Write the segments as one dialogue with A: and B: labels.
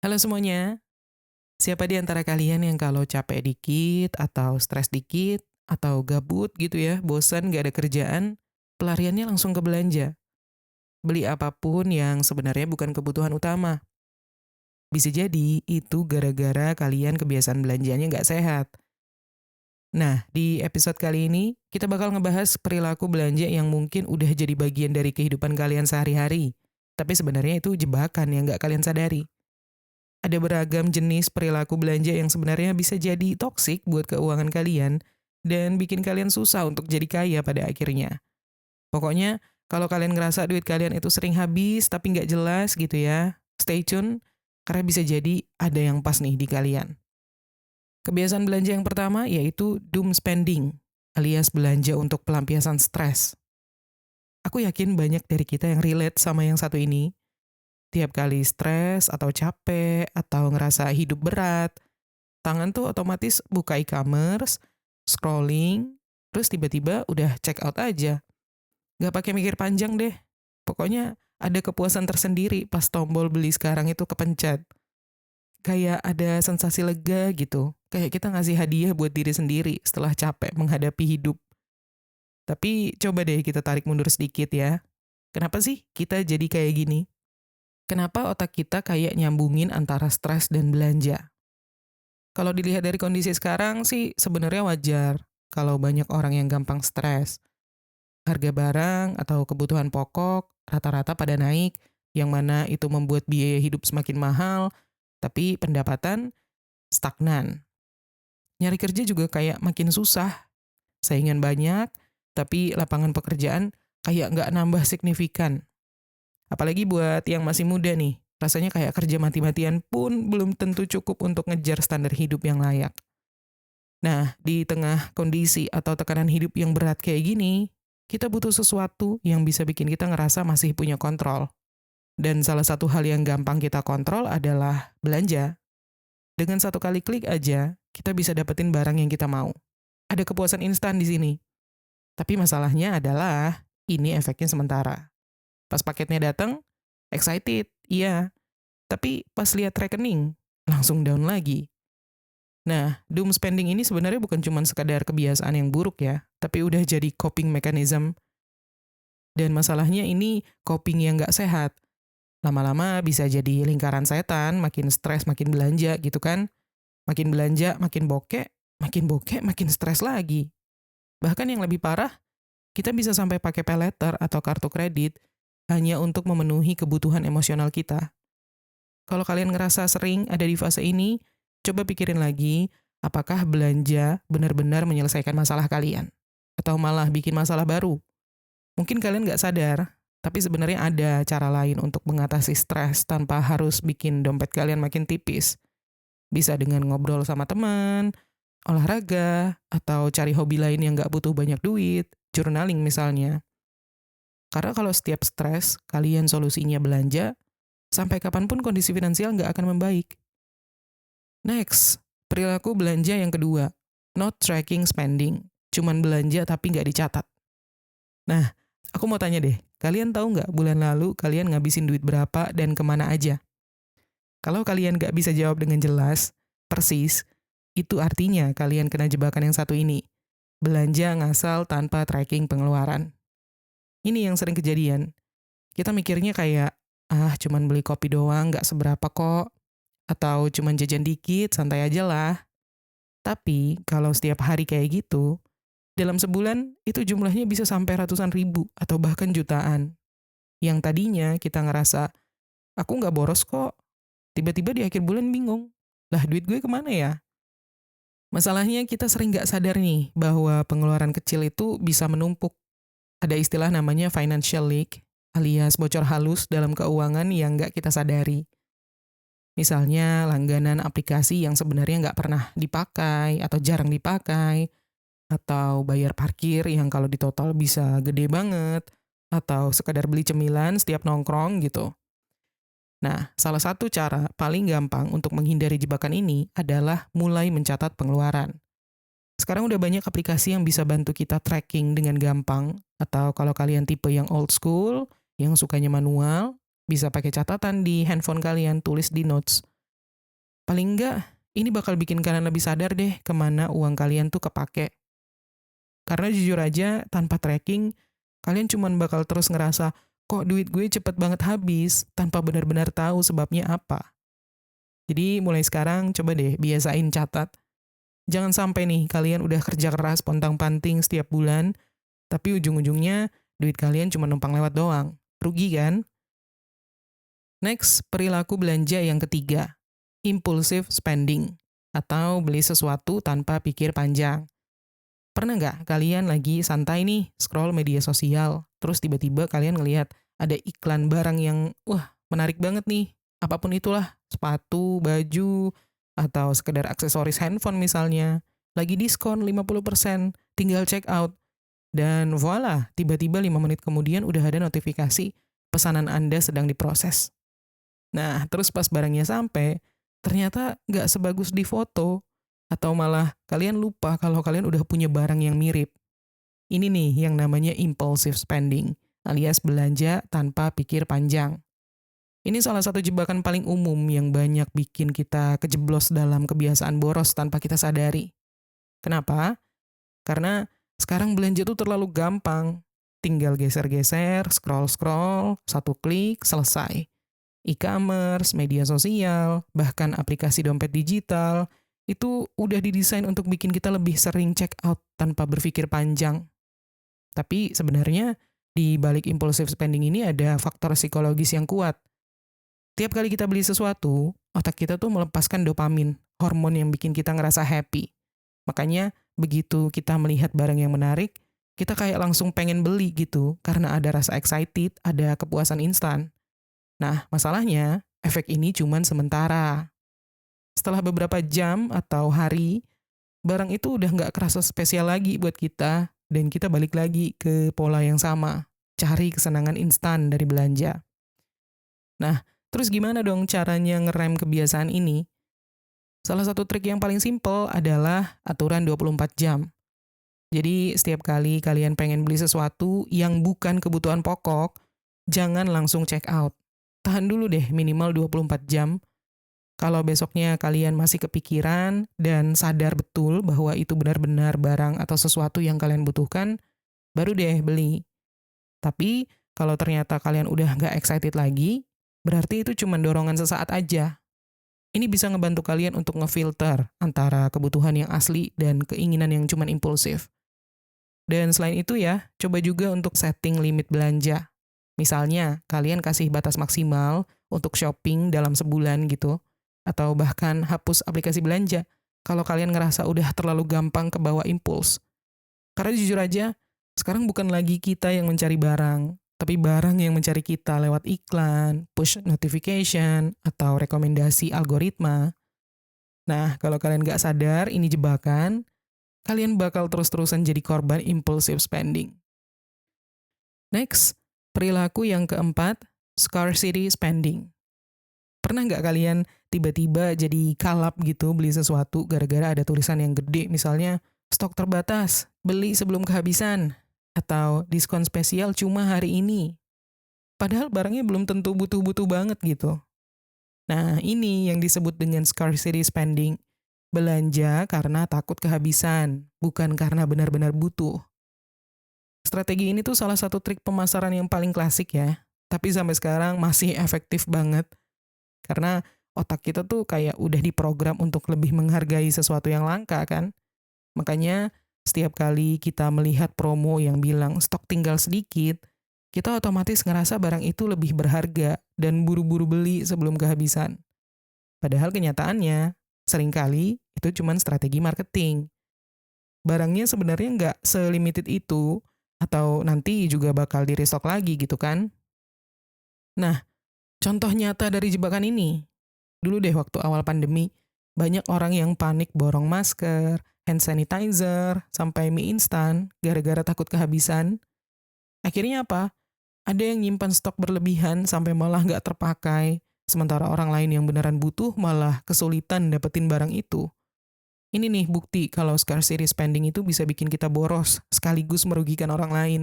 A: Halo semuanya, siapa di antara kalian yang kalau capek dikit, atau stres dikit, atau gabut gitu ya, bosan gak ada kerjaan, pelariannya langsung ke belanja. Beli apapun yang sebenarnya bukan kebutuhan utama. Bisa jadi itu gara-gara kalian kebiasaan belanjanya nggak sehat. Nah, di episode kali ini kita bakal ngebahas perilaku belanja yang mungkin udah jadi bagian dari kehidupan kalian sehari-hari. Tapi sebenarnya itu jebakan yang nggak kalian sadari. Ada beragam jenis perilaku belanja yang sebenarnya bisa jadi toksik buat keuangan kalian dan bikin kalian susah untuk jadi kaya pada akhirnya. Pokoknya, kalau kalian ngerasa duit kalian itu sering habis tapi nggak jelas gitu ya, stay tune karena bisa jadi ada yang pas nih di kalian. Kebiasaan belanja yang pertama yaitu doom spending, alias belanja untuk pelampiasan stres. Aku yakin banyak dari kita yang relate sama yang satu ini. Tiap kali stres atau capek atau ngerasa hidup berat, tangan tuh otomatis buka e-commerce, scrolling, terus tiba-tiba udah check out aja. Nggak pakai mikir panjang deh. Pokoknya ada kepuasan tersendiri pas tombol beli sekarang itu kepencet. Kayak ada sensasi lega gitu. Kayak kita ngasih hadiah buat diri sendiri setelah capek menghadapi hidup. Tapi coba deh kita tarik mundur sedikit ya. Kenapa sih kita jadi kayak gini? Kenapa otak kita kayak nyambungin antara stres dan belanja? Kalau dilihat dari kondisi sekarang sih sebenarnya wajar kalau banyak orang yang gampang stres. Harga barang atau kebutuhan pokok rata-rata pada naik, yang mana itu membuat biaya hidup semakin mahal, tapi pendapatan stagnan. Nyari kerja juga kayak makin susah, saingan banyak, tapi lapangan pekerjaan kayak nggak nambah signifikan. Apalagi buat yang masih muda nih, rasanya kayak kerja mati-matian pun belum tentu cukup untuk ngejar standar hidup yang layak. Nah, di tengah kondisi atau tekanan hidup yang berat kayak gini, kita butuh sesuatu yang bisa bikin kita ngerasa masih punya kontrol. Dan salah satu hal yang gampang kita kontrol adalah belanja. Dengan satu kali klik aja, kita bisa dapetin barang yang kita mau. Ada kepuasan instan di sini. Tapi masalahnya adalah ini efeknya sementara. Pas paketnya datang, excited, iya. Tapi pas lihat rekening, langsung down lagi. Nah, doom spending ini sebenarnya bukan cuma sekadar kebiasaan yang buruk ya, tapi udah jadi coping mechanism. Dan masalahnya ini coping yang nggak sehat. Lama-lama bisa jadi lingkaran setan, makin stres, makin belanja gitu kan. Makin belanja, makin bokek, makin stres lagi. Bahkan yang lebih parah, kita bisa sampai pakai paylater atau kartu kredit hanya untuk memenuhi kebutuhan emosional kita. Kalau kalian ngerasa sering ada di fase ini, coba pikirin lagi, apakah belanja benar-benar menyelesaikan masalah kalian? Atau malah bikin masalah baru? Mungkin kalian nggak sadar, tapi sebenarnya ada cara lain untuk mengatasi stres tanpa harus bikin dompet kalian makin tipis. Bisa dengan ngobrol sama teman, olahraga, atau cari hobi lain yang nggak butuh banyak duit, journaling misalnya. Karena kalau setiap stres, kalian solusinya belanja, sampai kapanpun kondisi finansial nggak akan membaik. Next, perilaku belanja yang kedua, not tracking spending. Cuman belanja tapi nggak dicatat. Nah, aku mau tanya deh, kalian tahu nggak bulan lalu kalian ngabisin duit berapa dan kemana aja? Kalau kalian nggak bisa jawab dengan jelas, persis, itu artinya kalian kena jebakan yang satu ini. Belanja ngasal tanpa tracking pengeluaran. Ini yang sering kejadian. Kita mikirnya kayak, ah cuman beli kopi doang nggak seberapa kok. Atau cuman jajan dikit, santai aja lah. Tapi kalau setiap hari kayak gitu, dalam sebulan itu jumlahnya bisa sampai ratusan ribu atau bahkan jutaan. Yang tadinya kita ngerasa, aku nggak boros kok. Tiba-tiba di akhir bulan bingung. Lah duit gue kemana ya? Masalahnya kita sering nggak sadar nih bahwa pengeluaran kecil itu bisa menumpuk. Ada istilah namanya financial leak, alias bocor halus dalam keuangan yang nggak kita sadari. Misalnya langganan aplikasi yang sebenarnya nggak pernah dipakai atau jarang dipakai, atau bayar parkir yang kalau ditotal bisa gede banget, atau sekadar beli cemilan setiap nongkrong gitu. Nah, salah satu cara paling gampang untuk menghindari jebakan ini adalah mulai mencatat pengeluaran. Sekarang udah banyak aplikasi yang bisa bantu kita tracking dengan gampang, atau kalau kalian tipe yang old school, yang sukanya manual, bisa pakai catatan di handphone kalian, tulis di notes. Paling enggak, ini bakal bikin kalian lebih sadar deh kemana uang kalian tuh kepake. Karena jujur aja, tanpa tracking, kalian cuman bakal terus ngerasa, kok duit gue cepet banget habis, tanpa benar-benar tahu sebabnya apa. Jadi mulai sekarang coba deh biasain catat. Jangan sampai nih kalian udah kerja keras pontang-panting setiap bulan, tapi ujung-ujungnya duit kalian cuma numpang lewat doang. Rugi kan? Next, perilaku belanja yang ketiga, impulsive spending, atau beli sesuatu tanpa pikir panjang. Pernah nggak kalian lagi santai nih scroll media sosial, terus tiba-tiba kalian ngelihat ada iklan barang yang wah menarik banget nih, apapun itulah, sepatu, baju, atau sekedar aksesoris handphone misalnya, lagi diskon 50%, tinggal check out, dan voila, tiba-tiba 5 menit kemudian udah ada notifikasi pesanan Anda sedang diproses. Nah, terus pas barangnya sampai, ternyata nggak sebagus di foto, atau malah kalian lupa kalau kalian udah punya barang yang mirip. Ini nih yang namanya impulsive spending, alias belanja tanpa pikir panjang. Ini salah satu jebakan paling umum yang banyak bikin kita kejeblos dalam kebiasaan boros tanpa kita sadari. Kenapa? Karena sekarang belanja tuh terlalu gampang. Tinggal geser-geser, scroll-scroll, satu klik, selesai. E-commerce, media sosial, bahkan aplikasi dompet digital, itu udah didesain untuk bikin kita lebih sering check out tanpa berpikir panjang. Tapi sebenarnya di balik impulsive spending ini ada faktor psikologis yang kuat. Tiap kali kita beli sesuatu, otak kita tuh melepaskan dopamin, hormon yang bikin kita ngerasa happy. Makanya begitu kita melihat barang yang menarik, kita kayak langsung pengen beli gitu karena ada rasa excited, ada kepuasan instan. Nah, masalahnya efek ini cuman sementara. Setelah beberapa jam atau hari, barang itu udah nggak kerasa spesial lagi buat kita, dan kita balik lagi ke pola yang sama, cari kesenangan instan dari belanja. Nah, terus gimana dong caranya ngerem kebiasaan ini? Salah satu trik yang paling simpel adalah aturan 24 jam. Jadi, setiap kali kalian pengen beli sesuatu yang bukan kebutuhan pokok, jangan langsung check out. Tahan dulu deh minimal 24 jam. Kalau besoknya kalian masih kepikiran dan sadar betul bahwa itu benar-benar barang atau sesuatu yang kalian butuhkan, baru deh beli. Tapi kalau ternyata kalian udah nggak excited lagi, berarti itu cuma dorongan sesaat aja. Ini bisa ngebantu kalian untuk ngefilter antara kebutuhan yang asli dan keinginan yang cuma impulsif. Dan selain itu ya, coba juga untuk setting limit belanja. Misalnya, kalian kasih batas maksimal untuk shopping dalam sebulan gitu, atau bahkan hapus aplikasi belanja kalau kalian ngerasa udah terlalu gampang kebawa impuls. Karena jujur aja, sekarang bukan lagi kita yang mencari barang, tapi barang yang mencari kita lewat iklan, push notification, atau rekomendasi algoritma. Nah, kalau kalian nggak sadar ini jebakan, kalian bakal terus-terusan jadi korban impulsive spending. Next, perilaku yang keempat, scarcity spending. Pernah nggak kalian tiba-tiba jadi kalap gitu beli sesuatu gara-gara ada tulisan yang gede, misalnya stok terbatas, beli sebelum kehabisan, atau diskon spesial cuma hari ini. Padahal barangnya belum tentu butuh-butuh banget gitu. Nah, ini yang disebut dengan scarcity spending. Belanja karena takut kehabisan, bukan karena benar-benar butuh. Strategi ini tuh salah satu trik pemasaran yang paling klasik ya, tapi sampai sekarang masih efektif banget. Karena otak kita tuh kayak udah diprogram untuk lebih menghargai sesuatu yang langka kan. Makanya setiap kali kita melihat promo yang bilang stok tinggal sedikit, kita otomatis ngerasa barang itu lebih berharga dan buru-buru beli sebelum kehabisan. Padahal kenyataannya, seringkali itu cuma strategi marketing. Barangnya sebenarnya nggak selimited itu, atau nanti juga bakal di-restock lagi gitu kan. Nah, contoh nyata dari jebakan ini, dulu deh waktu awal pandemi, banyak orang yang panik borong masker, hand sanitizer, sampai mie instan gara-gara takut kehabisan. Akhirnya apa? Ada yang nyimpan stok berlebihan sampai malah nggak terpakai, sementara orang lain yang beneran butuh malah kesulitan dapetin barang itu. Ini nih bukti kalau scarcity spending itu bisa bikin kita boros, sekaligus merugikan orang lain.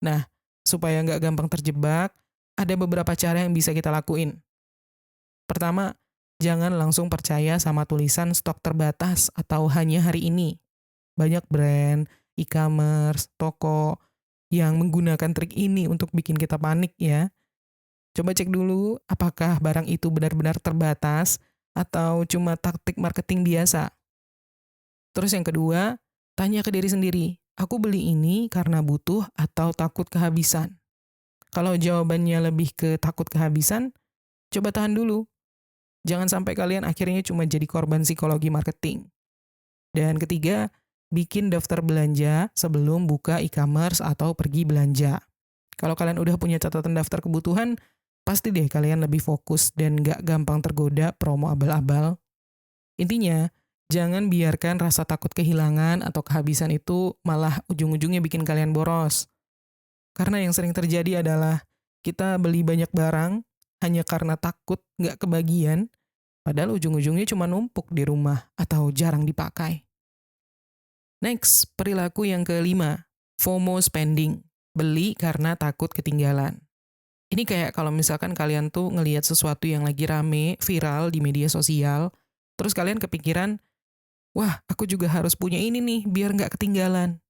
A: Nah, supaya nggak gampang terjebak, ada beberapa cara yang bisa kita lakuin. Pertama, Jangan langsung percaya sama tulisan stok terbatas atau hanya hari ini. Banyak brand, e-commerce, toko yang menggunakan trik ini untuk bikin kita panik ya. Coba cek dulu apakah barang itu benar-benar terbatas atau cuma taktik marketing biasa. Terus yang kedua, tanya ke diri sendiri, aku beli ini karena butuh atau takut kehabisan? Kalau jawabannya lebih ke takut kehabisan, coba tahan dulu. Jangan sampai kalian akhirnya cuma jadi korban psikologi marketing. Dan ketiga, bikin daftar belanja sebelum buka e-commerce atau pergi belanja. Kalau kalian udah punya catatan daftar kebutuhan, pasti deh kalian lebih fokus dan gak gampang tergoda promo abal-abal. Intinya, jangan biarkan rasa takut kehilangan atau kehabisan itu malah ujung-ujungnya bikin kalian boros. Karena yang sering terjadi adalah kita beli banyak barang hanya karena takut gak kebagian, padahal ujung-ujungnya cuma numpuk di rumah atau jarang dipakai. Next, perilaku yang kelima, FOMO spending. Beli karena takut ketinggalan. Ini kayak kalau misalkan kalian tuh ngelihat sesuatu yang lagi rame, viral di media sosial, terus kalian kepikiran, wah aku juga harus punya ini nih biar nggak ketinggalan.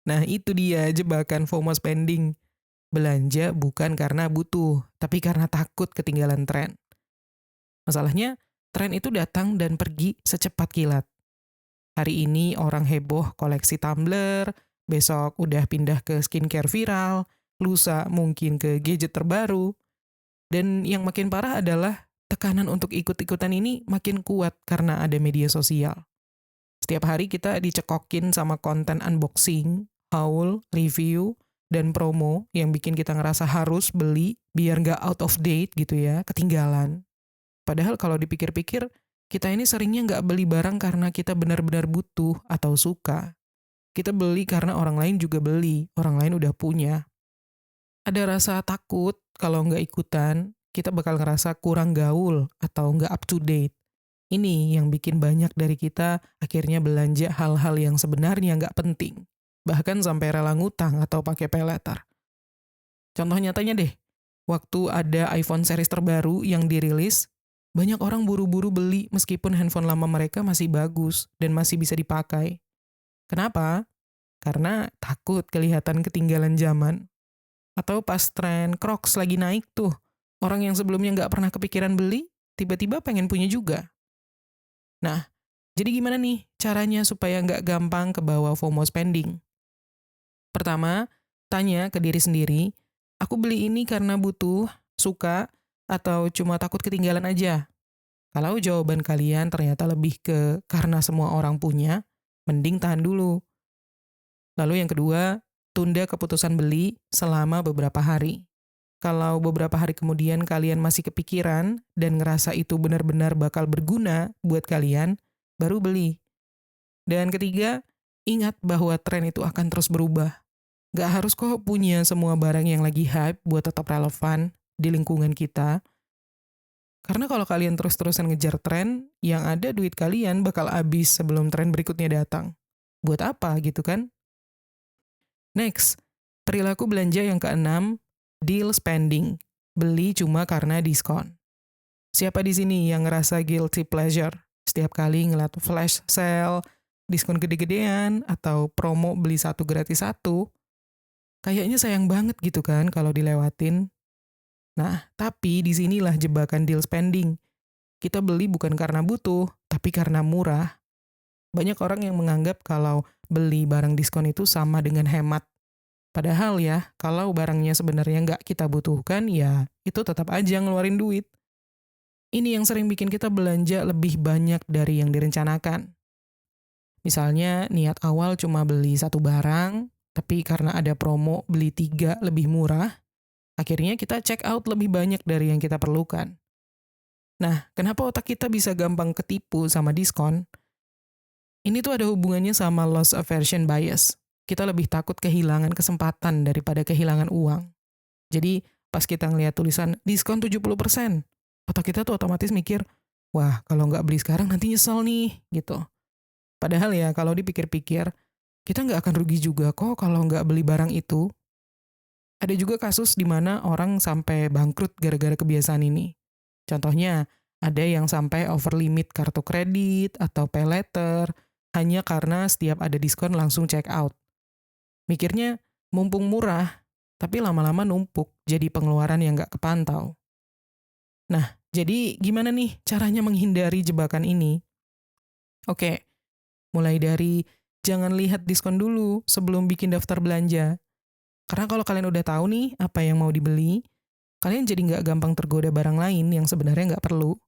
A: Nah itu dia jebakan FOMO spending. Belanja bukan karena butuh, tapi karena takut ketinggalan tren. Masalahnya, tren itu datang dan pergi secepat kilat. Hari ini orang heboh koleksi tumbler, besok udah pindah ke skincare viral, lusa mungkin ke gadget terbaru. Dan yang makin parah adalah tekanan untuk ikut-ikutan ini makin kuat karena ada media sosial. Setiap hari kita dicekokin sama konten unboxing, haul, review, dan promo yang bikin kita ngerasa harus beli biar nggak out of date gitu ya, ketinggalan. Padahal kalau dipikir-pikir, kita ini seringnya nggak beli barang karena kita benar-benar butuh atau suka. Kita beli karena orang lain juga beli, orang lain udah punya. Ada rasa takut kalau nggak ikutan, kita bakal ngerasa kurang gaul atau nggak up to date. Ini yang bikin banyak dari kita akhirnya belanja hal-hal yang sebenarnya nggak penting. Bahkan sampai rela ngutang atau pakai paylater. Contoh nyatanya deh, waktu ada iPhone series terbaru yang dirilis, banyak orang buru-buru beli meskipun handphone lama mereka masih bagus dan masih bisa dipakai. Kenapa? Karena takut kelihatan ketinggalan zaman. Atau pas tren Crocs lagi naik tuh, orang yang sebelumnya nggak pernah kepikiran beli, tiba-tiba pengen punya juga. Nah, jadi gimana nih caranya supaya nggak gampang kebawa FOMO spending? Pertama, tanya ke diri sendiri, aku beli ini karena butuh, suka, atau cuma takut ketinggalan aja? Kalau jawaban kalian ternyata lebih ke karena semua orang punya, mending tahan dulu. Lalu yang kedua, tunda keputusan beli selama beberapa hari. Kalau beberapa hari kemudian kalian masih kepikiran dan ngerasa itu benar-benar bakal berguna buat kalian, baru beli. Dan ketiga, ingat bahwa tren itu akan terus berubah. Gak harus kok punya semua barang yang lagi hype buat tetap relevan di lingkungan kita. Karena kalau kalian terus-terusan ngejar tren, yang ada duit kalian bakal habis sebelum tren berikutnya datang. Buat apa gitu kan? Next, perilaku belanja yang keenam, deal spending. Beli cuma karena diskon. Siapa di sini yang ngerasa guilty pleasure? Setiap kali ngeliat flash sale, diskon gede-gedean, atau promo beli satu gratis satu, kayaknya sayang banget gitu kan kalau dilewatin. Nah, tapi disinilah jebakan deal spending. Kita beli bukan karena butuh, tapi karena murah. Banyak orang yang menganggap kalau beli barang diskon itu sama dengan hemat. Padahal ya, kalau barangnya sebenarnya nggak kita butuhkan, ya itu tetap aja ngeluarin duit. Ini yang sering bikin kita belanja lebih banyak dari yang direncanakan. Misalnya niat awal cuma beli satu barang, tapi karena ada promo beli tiga lebih murah, akhirnya kita check out lebih banyak dari yang kita perlukan. Nah, kenapa otak kita bisa gampang ketipu sama diskon? Ini tuh ada hubungannya sama loss aversion bias. Kita lebih takut kehilangan kesempatan daripada kehilangan uang. Jadi, pas kita ngeliat tulisan diskon 70%, otak kita tuh otomatis mikir, wah kalau nggak beli sekarang nanti nyesel nih, gitu. Padahal ya kalau dipikir-pikir, kita nggak akan rugi juga kok kalau nggak beli barang itu. Ada juga kasus di mana orang sampai bangkrut gara-gara kebiasaan ini. Contohnya, Ada yang sampai over limit kartu kredit atau pay later hanya karena setiap ada diskon langsung check out. Mikirnya mumpung murah, tapi lama-lama numpuk jadi pengeluaran yang nggak kepantau. Nah, jadi gimana nih caranya menghindari jebakan ini? Oke, mulai dari jangan lihat diskon dulu sebelum bikin daftar belanja. Karena kalau kalian udah tahu nih apa yang mau dibeli, kalian jadi nggak gampang tergoda barang lain yang sebenarnya nggak perlu.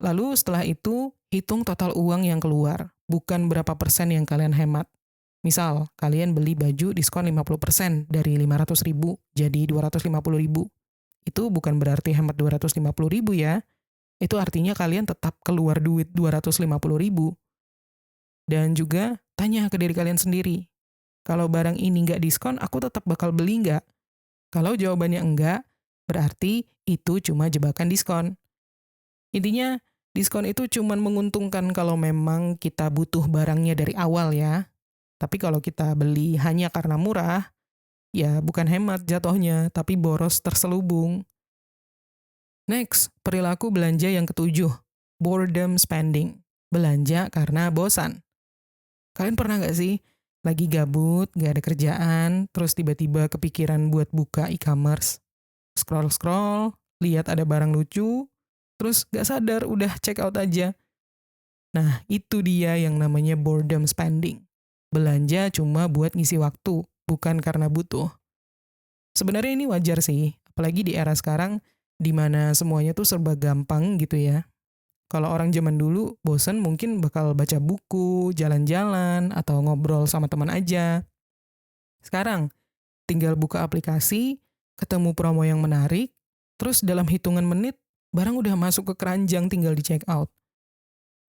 A: Lalu setelah itu, hitung total uang yang keluar, bukan berapa persen yang kalian hemat. Misal, kalian beli baju diskon 50% dari 500.000 jadi 250.000. Itu bukan berarti hemat 250.000 ya. Itu artinya kalian tetap keluar duit 250.000. Dan juga tanya ke diri kalian sendiri, kalau barang ini nggak diskon, aku tetap bakal beli nggak? Kalau jawabannya enggak, berarti itu cuma jebakan diskon. Intinya, diskon itu cuma menguntungkan kalau memang kita butuh barangnya dari awal ya. Tapi kalau kita beli hanya karena murah, ya bukan hemat jatuhnya, tapi boros terselubung. Next, perilaku belanja yang ketujuh, boredom spending. Belanja karena bosan. Kalian pernah nggak sih lagi gabut, nggak ada kerjaan, terus tiba-tiba kepikiran buat buka e-commerce? Scroll-scroll, lihat ada barang lucu, terus nggak sadar udah check out aja. Nah, itu dia yang namanya boredom spending. Belanja cuma buat ngisi waktu, bukan karena butuh. Sebenarnya ini wajar sih, apalagi di era sekarang di mana semuanya tuh serba gampang gitu ya. Kalau orang zaman dulu bosen mungkin bakal baca buku, jalan-jalan, atau ngobrol sama teman aja. Sekarang, tinggal buka aplikasi, ketemu promo yang menarik, terus dalam hitungan menit, barang udah masuk ke keranjang tinggal di check out.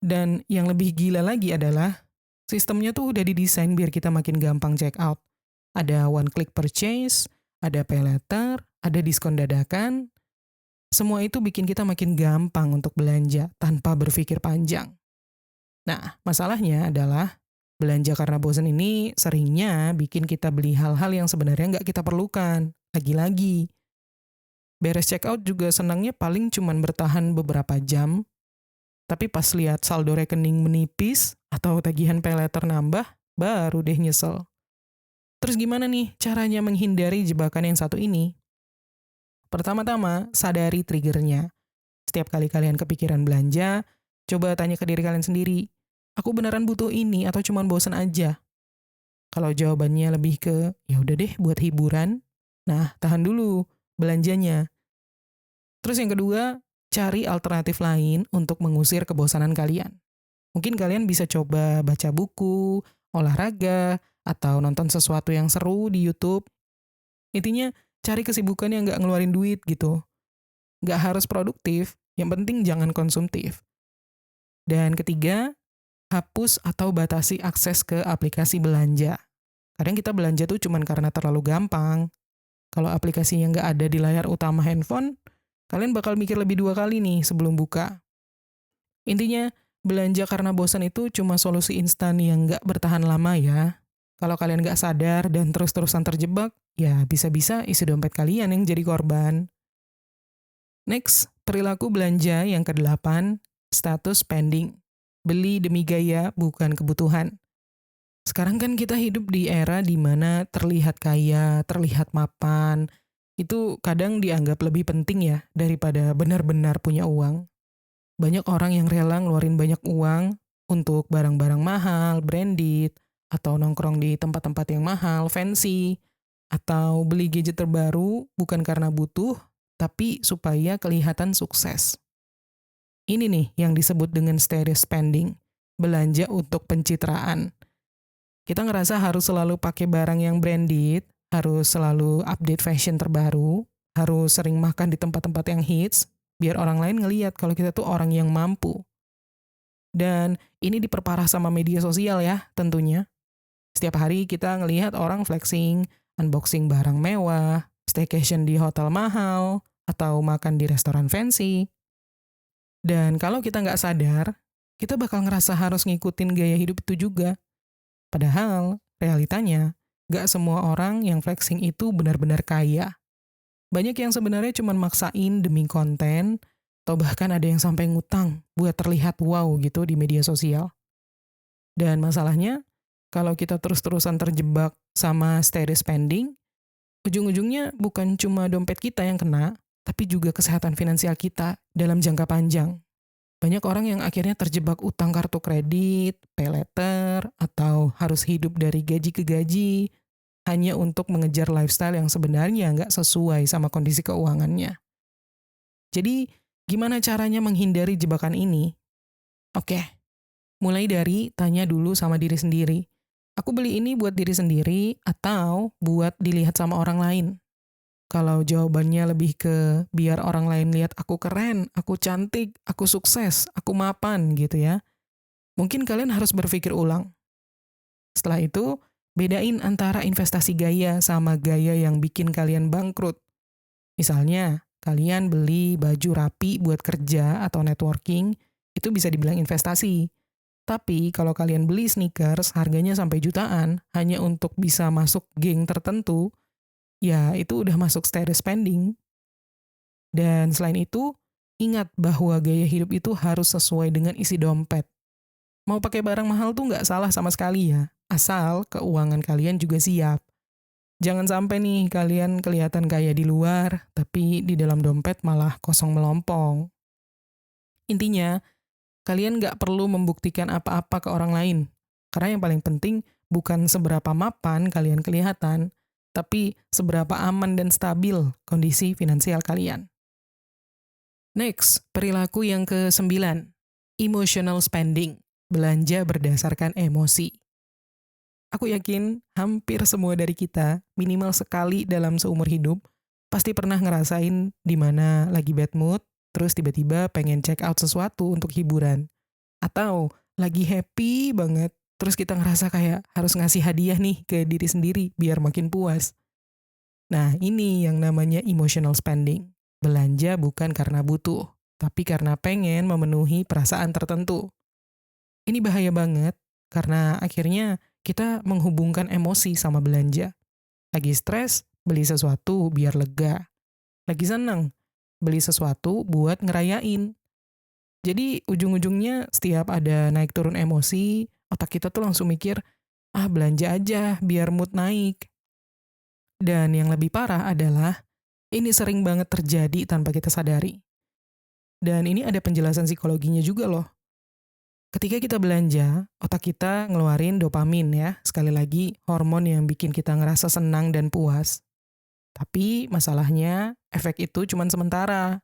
A: Dan yang lebih gila lagi adalah, sistemnya tuh udah didesain biar kita makin gampang check out. Ada one click purchase, ada pay later, ada diskon dadakan. Semua itu bikin kita makin gampang untuk belanja tanpa berpikir panjang. Nah, masalahnya adalah belanja karena bosan ini seringnya bikin kita beli hal-hal yang sebenarnya nggak kita perlukan. Lagi-lagi, beres check out juga senangnya paling cuman bertahan beberapa jam, tapi pas lihat saldo rekening menipis atau tagihan pay later nambah, baru deh nyesel. Terus gimana nih caranya menghindari jebakan yang satu ini? Pertama-tama, sadari triggernya. Setiap kali kalian kepikiran belanja, coba tanya ke diri kalian sendiri, aku beneran butuh ini atau cuma bosan aja? Kalau jawabannya lebih ke, ya udah deh buat hiburan, nah tahan dulu belanjanya. Terus yang kedua, cari alternatif lain untuk mengusir kebosanan kalian. Mungkin kalian bisa coba baca buku, olahraga, atau nonton sesuatu yang seru di YouTube. Intinya, cari kesibukan yang nggak ngeluarin duit gitu. Nggak harus produktif, yang penting jangan konsumtif. Dan ketiga, hapus atau batasi akses ke aplikasi belanja. Kadang kita belanja tuh cuman karena terlalu gampang. Kalau aplikasinya nggak ada di layar utama handphone, kalian bakal mikir lebih dua kali nih sebelum buka. Intinya, belanja karena bosan itu cuma solusi instan yang nggak bertahan lama ya. Kalau kalian nggak sadar dan terus-terusan terjebak, ya bisa-bisa isi dompet kalian yang jadi korban. Next, perilaku belanja yang kedelapan, status spending. Beli demi gaya, bukan kebutuhan. Sekarang kan kita hidup di era di mana terlihat kaya, terlihat mapan, itu kadang dianggap lebih penting ya daripada benar-benar punya uang. Banyak orang yang rela ngeluarin banyak uang untuk barang-barang mahal, branded, atau nongkrong di tempat-tempat yang mahal, fancy, atau beli gadget terbaru bukan karena butuh, tapi supaya kelihatan sukses. Ini nih yang disebut dengan stereo spending, belanja untuk pencitraan. Kita ngerasa harus selalu pakai barang yang branded, harus selalu update fashion terbaru, harus sering makan di tempat-tempat yang hits, biar orang lain ngeliat kalau kita tuh orang yang mampu. Dan ini diperparah sama media sosial ya, tentunya. Setiap hari kita ngelihat orang flexing, unboxing barang mewah, staycation di hotel mahal, atau makan di restoran fancy. Dan kalau kita nggak sadar, kita bakal ngerasa harus ngikutin gaya hidup itu juga. Padahal, realitanya, nggak semua orang yang flexing itu benar-benar kaya. Banyak yang sebenarnya cuma maksain demi konten, atau bahkan ada yang sampai ngutang buat terlihat wow gitu di media sosial. Dan masalahnya, kalau kita terus-terusan terjebak sama steady spending, ujung-ujungnya bukan cuma dompet kita yang kena, tapi juga kesehatan finansial kita dalam jangka panjang. Banyak orang yang akhirnya terjebak utang kartu kredit, pay later, atau harus hidup dari gaji ke gaji, hanya untuk mengejar lifestyle yang sebenarnya nggak sesuai sama kondisi keuangannya. Jadi, gimana caranya menghindari jebakan ini? Oke, mulai dari tanya dulu sama diri sendiri. Aku beli ini buat diri sendiri atau buat dilihat sama orang lain? Kalau jawabannya lebih ke biar orang lain lihat aku keren, aku cantik, aku sukses, aku mapan gitu ya. Mungkin kalian harus berpikir ulang. Setelah itu, bedain antara investasi gaya sama gaya yang bikin kalian bangkrut. Misalnya, kalian beli baju rapi buat kerja atau networking, itu bisa dibilang investasi. Tapi kalau kalian beli sneakers harganya sampai jutaan hanya untuk bisa masuk geng tertentu, ya itu udah masuk steady spending. Dan selain itu, ingat bahwa gaya hidup itu harus sesuai dengan isi dompet. Mau pakai barang mahal tuh nggak salah sama sekali ya, asal keuangan kalian juga siap. Jangan sampai nih kalian kelihatan kaya di luar, tapi di dalam dompet malah kosong melompong. Intinya, kalian nggak perlu membuktikan apa-apa ke orang lain. Karena yang paling penting bukan seberapa mapan kalian kelihatan, tapi seberapa aman dan stabil kondisi finansial kalian. Next, perilaku yang ke-9, emotional spending, belanja berdasarkan emosi. Aku yakin hampir semua dari kita, minimal sekali dalam seumur hidup, pasti pernah ngerasain di mana lagi bad mood, terus tiba-tiba pengen check out sesuatu untuk hiburan. Atau lagi happy banget, terus kita ngerasa kayak harus ngasih hadiah nih ke diri sendiri biar makin puas. Nah, ini yang namanya emotional spending. Belanja bukan karena butuh, tapi karena pengen memenuhi perasaan tertentu. Ini bahaya banget, karena akhirnya kita menghubungkan emosi sama belanja. Lagi stres, beli sesuatu biar lega. Lagi senang, beli sesuatu buat ngerayain. Jadi ujung-ujungnya setiap ada naik turun emosi, otak kita tuh langsung mikir, ah belanja aja biar mood naik. Dan yang lebih parah adalah, ini sering banget terjadi tanpa kita sadari. Dan ini ada penjelasan psikologinya juga loh. Ketika kita belanja, otak kita ngeluarin dopamin ya. Sekali lagi, hormon yang bikin kita ngerasa senang dan puas. Tapi masalahnya, efek itu cuma sementara.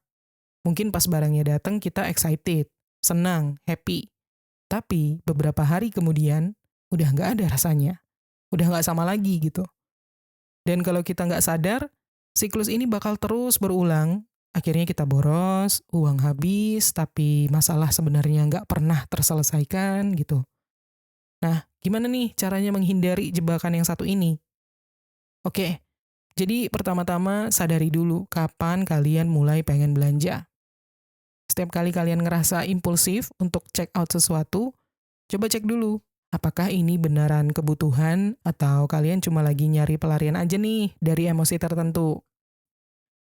A: Mungkin pas barangnya datang kita excited, senang, happy. Tapi beberapa hari kemudian, udah nggak ada rasanya. Udah nggak sama lagi gitu. Dan kalau kita nggak sadar, siklus ini bakal terus berulang. Akhirnya kita boros, uang habis, tapi masalah sebenarnya nggak pernah terselesaikan gitu. Nah, gimana nih caranya menghindari jebakan yang satu ini? Oke, jadi pertama-tama sadari dulu kapan kalian mulai pengen belanja. Setiap kali kalian ngerasa impulsif untuk check out sesuatu, coba cek dulu. Apakah ini beneran kebutuhan atau kalian cuma lagi nyari pelarian aja nih dari emosi tertentu?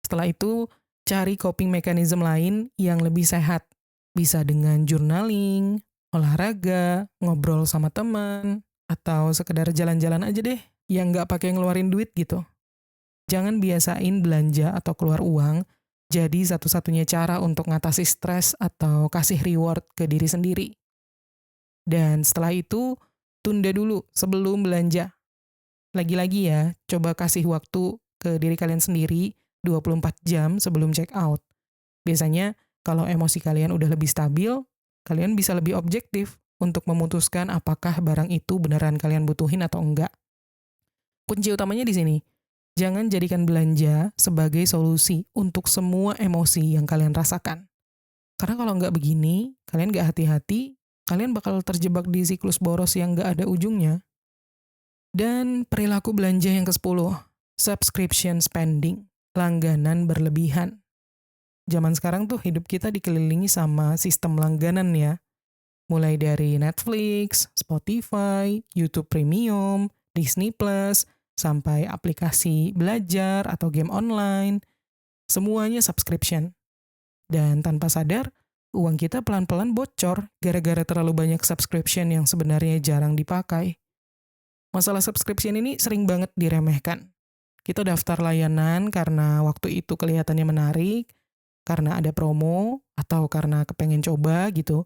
A: Setelah itu, cari coping mechanism lain yang lebih sehat. Bisa dengan journaling, olahraga, ngobrol sama teman, atau sekedar jalan-jalan aja deh yang nggak pakai ngeluarin duit gitu. Jangan biasain belanja atau keluar uang jadi satu-satunya cara untuk ngatasi stres atau kasih reward ke diri sendiri. Dan setelah itu, tunda dulu sebelum belanja. Lagi-lagi ya, coba kasih waktu ke diri kalian sendiri 24 jam sebelum check out. Biasanya, kalau emosi kalian udah lebih stabil, kalian bisa lebih objektif untuk memutuskan apakah barang itu beneran kalian butuhin atau enggak. Kunci utamanya di sini, jangan jadikan belanja sebagai solusi untuk semua emosi yang kalian rasakan. Karena kalau nggak begini, kalian nggak hati-hati, kalian bakal terjebak di siklus boros yang nggak ada ujungnya. Dan perilaku belanja yang ke-10, subscription spending, langganan berlebihan. Zaman sekarang tuh hidup kita dikelilingi sama sistem langganan ya. Mulai dari Netflix, Spotify, YouTube Premium, Disney Plus, sampai aplikasi belajar atau game online, semuanya subscription. Dan tanpa sadar, uang kita pelan-pelan bocor gara-gara terlalu banyak subscription yang sebenarnya jarang dipakai. Masalah subscription ini sering banget diremehkan. Kita daftar layanan karena waktu itu kelihatannya menarik, karena ada promo, atau karena kepengen coba gitu.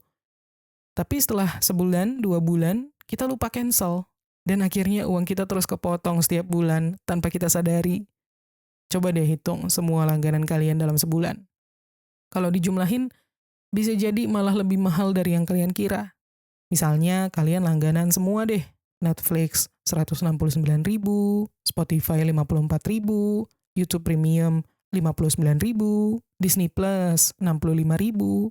A: Tapi setelah sebulan, 2 bulan, kita lupa cancel. Dan akhirnya uang kita terus kepotong setiap bulan tanpa kita sadari. Coba deh hitung semua langganan kalian dalam sebulan. Kalau dijumlahin, bisa jadi malah lebih mahal dari yang kalian kira. Misalnya kalian langganan semua deh. Netflix 169.000, Spotify 54.000, YouTube Premium 59.000, Disney Plus 65.000.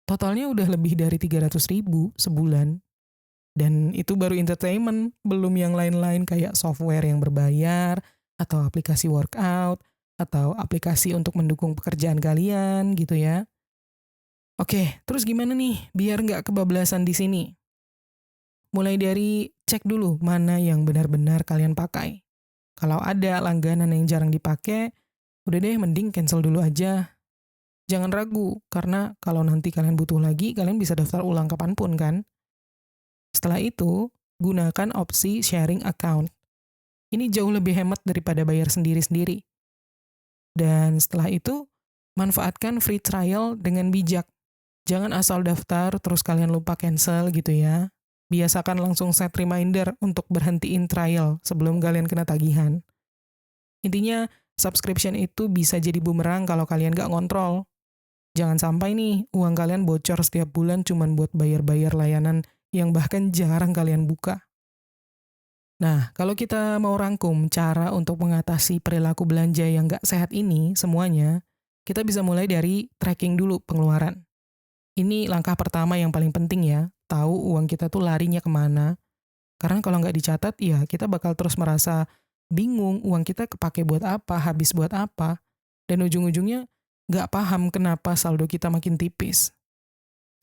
A: Totalnya udah lebih dari 300.000 sebulan. Dan itu baru entertainment, belum yang lain-lain kayak software yang berbayar, atau aplikasi workout, atau aplikasi untuk mendukung pekerjaan kalian gitu ya. Oke, terus gimana nih biar nggak kebablasan di sini? Mulai dari cek dulu mana yang benar-benar kalian pakai. Kalau ada langganan yang jarang dipakai, udah deh mending cancel dulu aja. Jangan ragu, karena kalau nanti kalian butuh lagi, kalian bisa daftar ulang kapanpun kan. Setelah itu, gunakan opsi sharing account. Ini jauh lebih hemat daripada bayar sendiri-sendiri. Dan setelah itu, manfaatkan free trial dengan bijak. Jangan asal daftar terus kalian lupa cancel gitu ya. Biasakan langsung set reminder untuk berhentiin trial sebelum kalian kena tagihan. Intinya, subscription itu bisa jadi bumerang kalau kalian gak ngontrol. Jangan sampai nih, uang kalian bocor setiap bulan cuman buat bayar-bayar layanan yang bahkan jarang kalian buka. Nah, kalau kita mau rangkum cara untuk mengatasi perilaku belanja yang gak sehat ini semuanya, kita bisa mulai dari tracking dulu pengeluaran. Ini langkah pertama yang paling penting ya, tahu uang kita tuh larinya kemana. Karena kalau nggak dicatat, ya kita bakal terus merasa bingung uang kita kepake buat apa, habis buat apa. Dan ujung-ujungnya nggak paham kenapa saldo kita makin tipis.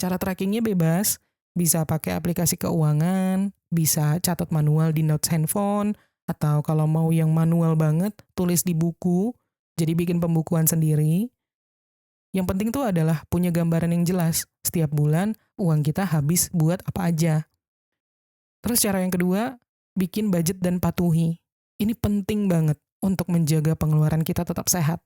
A: Cara trackingnya bebas, bisa pakai aplikasi keuangan, bisa catat manual di notes handphone, atau kalau mau yang manual banget, tulis di buku, jadi bikin pembukuan sendiri. Yang penting tuh adalah punya gambaran yang jelas, setiap bulan uang kita habis buat apa aja. Terus cara yang kedua, bikin budget dan patuhi. Ini penting banget untuk menjaga pengeluaran kita tetap sehat.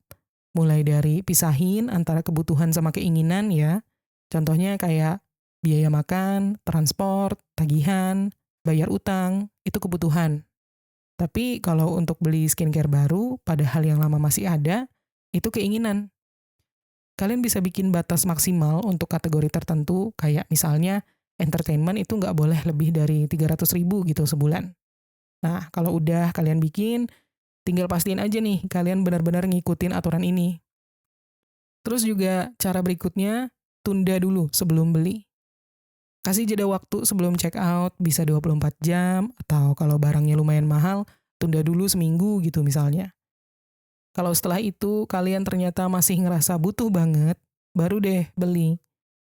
A: Mulai dari pisahin antara kebutuhan sama keinginan ya. Contohnya kayak biaya makan, transport, tagihan, bayar utang, itu kebutuhan. Tapi kalau untuk beli skincare baru, padahal yang lama masih ada, itu keinginan. Kalian bisa bikin batas maksimal untuk kategori tertentu, kayak misalnya entertainment itu nggak boleh lebih dari 300.000 gitu sebulan. Nah, kalau udah kalian bikin, tinggal pastiin aja nih, kalian benar-benar ngikutin aturan ini. Terus juga cara berikutnya, tunda dulu sebelum beli. Kasih jeda waktu sebelum check out, bisa 24 jam, atau kalau barangnya lumayan mahal, tunda dulu seminggu gitu misalnya. Kalau setelah itu kalian ternyata masih ngerasa butuh banget, baru deh beli.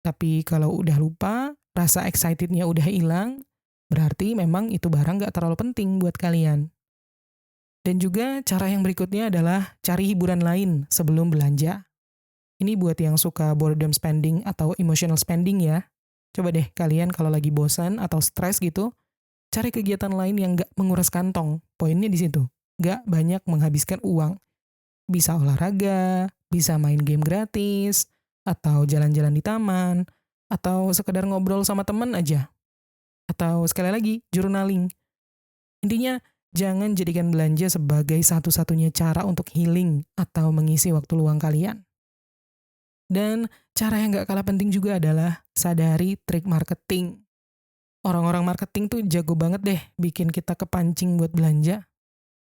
A: Tapi kalau udah lupa, rasa excitednya udah hilang, berarti memang itu barang gak terlalu penting buat kalian. Dan juga cara yang berikutnya adalah cari hiburan lain sebelum belanja. Ini buat yang suka boredom spending atau emotional spending ya. Coba deh kalian kalau lagi bosan atau stres gitu, cari kegiatan lain yang gak menguras kantong. Poinnya di situ, gak banyak menghabiskan uang. Bisa olahraga, bisa main game gratis, atau jalan-jalan di taman, atau sekedar ngobrol sama temen aja. Atau sekali lagi, journaling. Intinya, jangan jadikan belanja sebagai satu-satunya cara untuk healing atau mengisi waktu luang kalian. Dan cara yang gak kalah penting juga adalah sadari trik marketing. Orang-orang marketing tuh jago banget deh bikin kita kepancing buat belanja.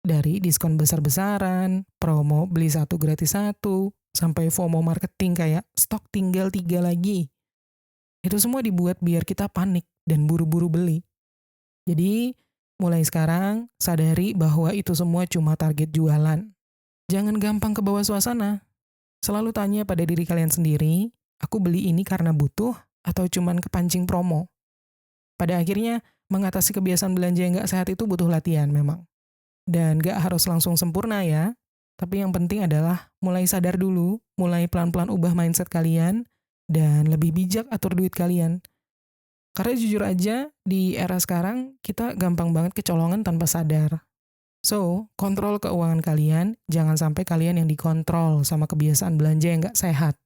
A: Dari diskon besar-besaran, promo beli satu gratis satu, sampai FOMO marketing kayak stok tinggal 3 lagi. Itu semua dibuat biar kita panik dan buru-buru beli. Jadi, mulai sekarang sadari bahwa itu semua cuma target jualan. Jangan gampang ke bawah suasana. Selalu tanya pada diri kalian sendiri, aku beli ini karena butuh atau cuman kepancing promo. Pada akhirnya, mengatasi kebiasaan belanja yang gak sehat itu butuh latihan memang. Dan gak harus langsung sempurna ya. Tapi yang penting adalah mulai sadar dulu, mulai pelan-pelan ubah mindset kalian, dan lebih bijak atur duit kalian. Karena jujur aja, di era sekarang kita gampang banget kecolongan tanpa sadar. So, kontrol keuangan kalian, jangan sampai kalian yang dikontrol sama kebiasaan belanja yang nggak sehat.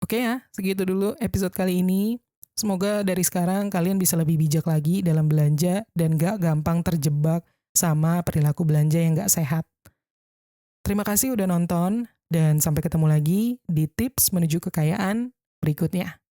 A: Oke ya, segitu dulu episode kali ini. Semoga dari sekarang kalian bisa lebih bijak lagi dalam belanja dan gak gampang terjebak sama perilaku belanja yang gak sehat. Terima kasih udah nonton, dan sampai ketemu lagi di tips menuju kekayaan berikutnya.